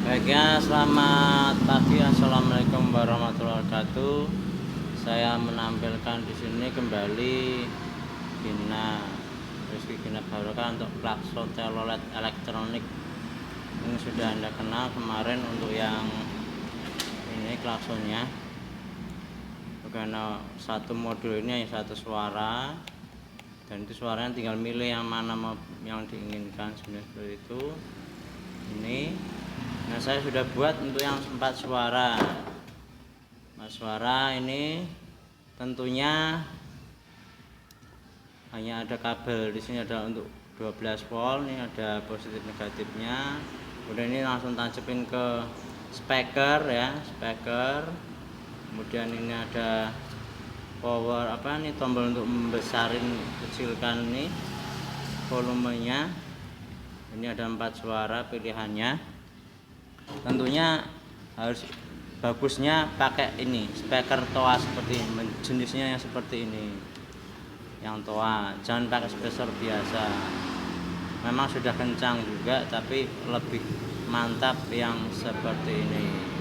Baiknya, selamat pagi, assalamualaikum warahmatullahi wabarakatuh. Saya menampilkan di sini kembali Gina Rizky Gina Barokah untuk klakson telolet elektronik. Ini sudah Anda kenal kemarin untuk yang ini klaksonnya. Karena satu modul ini hanya satu suara, dan itu suaranya tinggal milih yang mana yang diinginkan, seperti itu. Ini. Nah, saya sudah buat untuk yang 4 suara. 4 suara ini tentunya hanya ada kabel di sini, ada untuk 12 volt, ini ada positif negatifnya. Kemudian ini langsung tancapin ke speaker ya, speaker. Kemudian ini ada power tombol untuk membesarin kecilkan ini volumenya. Ini ada 4 suara pilihannya. Tentunya harus bagusnya pakai ini speaker toa seperti ini, jenisnya yang seperti ini, yang toa, jangan pakai speaker biasa. Memang sudah kencang juga, tapi lebih mantap yang seperti ini.